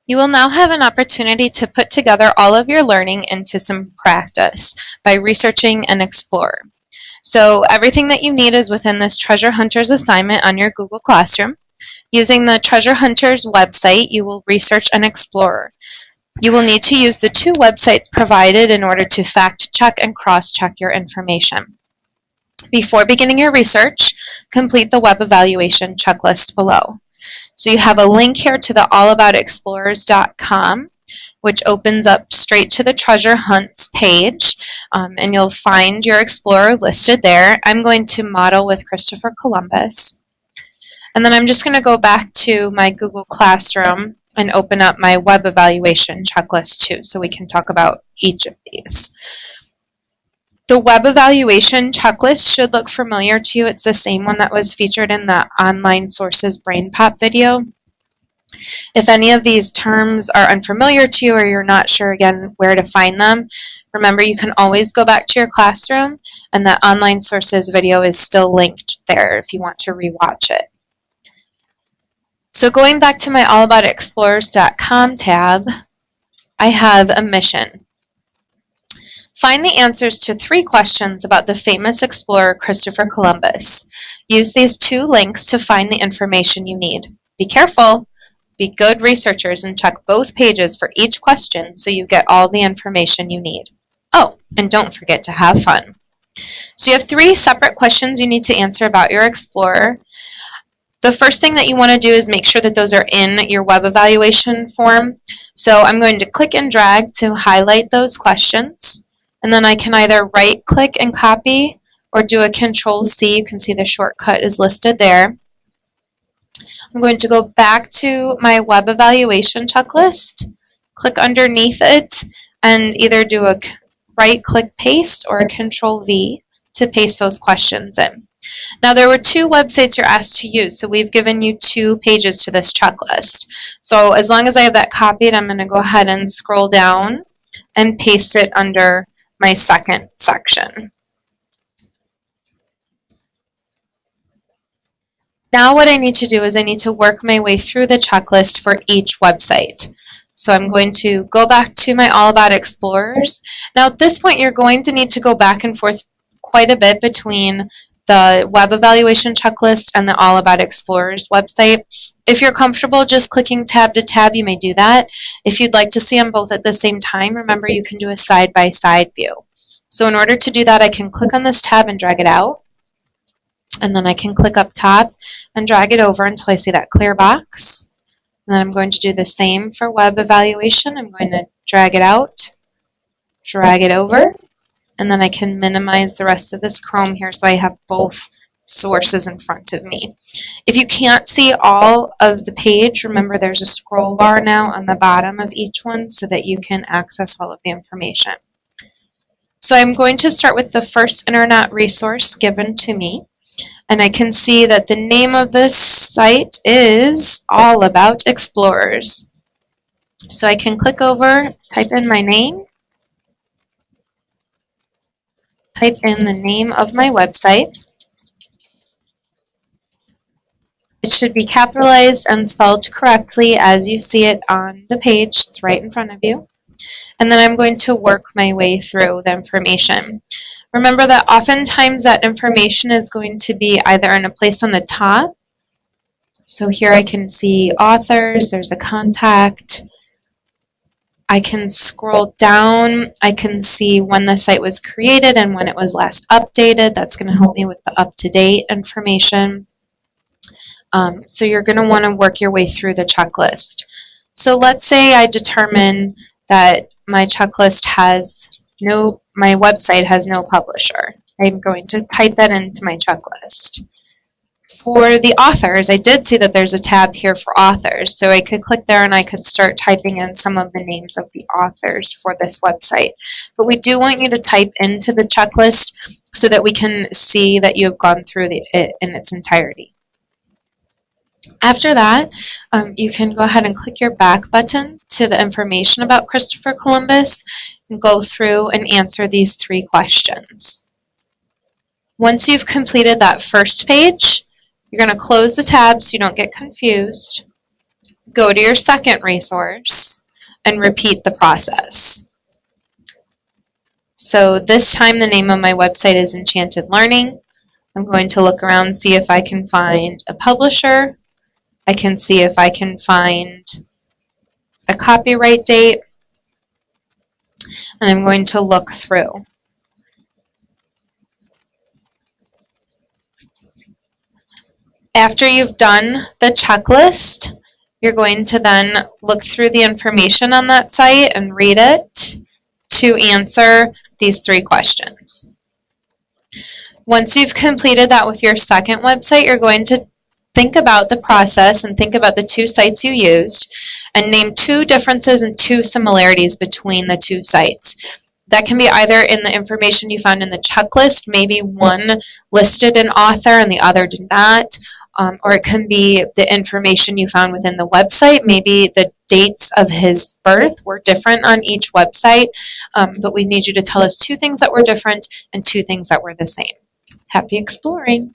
You will now have an opportunity to put together all of your learning into some practice by researching and explorer. So everything that you need is within this Treasure Hunters assignment on your Google Classroom. Using the Treasure Hunters website, you will research and explore. You will need to use the two websites provided in order to fact check and cross-check your information. Before beginning your research, complete the web evaluation checklist below. So you have a link here to the allaboutexplorers.com, which opens up straight to the treasure hunts page, and you'll find your explorer listed there. I'm going to model with Christopher Columbus. And then I'm just going to go back to my Google Classroom and open up my web evaluation checklist too, so we can talk about each of these. The web evaluation checklist should look familiar to you. It's the same one that was featured in the Online Sources BrainPop video. If any of these terms are unfamiliar to you or you're not sure again where to find them, remember you can always go back to your classroom, and that Online Sources video is still linked there if you want to rewatch it. So going back to my allaboutexplorers.com tab, I have a mission. Find the answers to 3 questions about the famous explorer Christopher Columbus. Use these 2 links to find the information you need. Be careful, be good researchers, and check both pages for each question so you get all the information you need. Oh, and don't forget to have fun. So you have 3 separate questions you need to answer about your explorer. The first thing that you want to do is make sure that those are in your web evaluation form. So I'm going to click and drag to highlight those questions. And then I can either right-click and copy or do a Control-C. You can see the shortcut is listed there. I'm going to go back to my web evaluation checklist, click underneath it, and either do a right-click paste or a Control-V to paste those questions in. Now there were 2 websites you're asked to use, so we've given you 2 pages to this checklist. So as long as I have that copied, I'm going to go ahead and scroll down and paste it under my second section. Now what I need to do is I need to work my way through the checklist for each website. So I'm going to go back to my All About Explorers. Now at this point you're going to need to go back and forth quite a bit between the web evaluation checklist and the All About Explorers website. If you're comfortable just clicking tab to tab, you may do that. If you'd like to see them both at the same time, remember you can do a side-by-side view. So in order to do that, I can click on this tab and drag it out. And then I can click up top and drag it over until I see that clear box. And then I'm going to do the same for web evaluation. I'm going to drag it out, drag it over, and then I can minimize the rest of this Chrome here so I have both sources in front of me. If you can't see all of the page, remember there's a scroll bar now on the bottom of each one so that you can access all of the information. So I'm going to start with the first internet resource given to me, and I can see that the name of this site is All About Explorers. So I can click over, type in my name, type in the name of my website. It should be capitalized and spelled correctly as you see it on the page. It's right in front of you. And then I'm going to work my way through the information. Remember that oftentimes that information is going to be either in a place on the top. So here I can see authors, there's a contact. I can scroll down, I can see when the site was created and when it was last updated. That's going to help me with the up-to-date information. So you're going to want to work your way through the checklist. So let's say I determine that my checklist has my website has no publisher. I'm going to type that into my checklist. For the authors, I did see that there's a tab here for authors, so I could click there and I could start typing in some of the names of the authors for this website. But we do want you to type into the checklist so that we can see that you have gone through it in its entirety. After that, you can go ahead and click your back button to the information about Christopher Columbus and go through and answer these 3 questions. Once you've completed that first page, you're going to close the tab so you don't get confused. go to your second resource, and repeat the process. So this time the name of my website is Enchanted Learning. I'm going to look around and see if I can find a publisher. I can see if I can find a copyright date, and I'm going to look through. After you've done the checklist, you're going to then look through the information on that site and read it to answer these 3 questions. Once you've completed that with your second website, you're going to think about the process and think about the 2 sites you used and name 2 differences and 2 similarities between the 2 sites. That can be either in the information you found in the checklist, maybe one listed an author and the other did not, or it can be the information you found within the website. Maybe the dates of his birth were different on each website, but we need you to tell us 2 things that were different and 2 things that were the same. Happy exploring!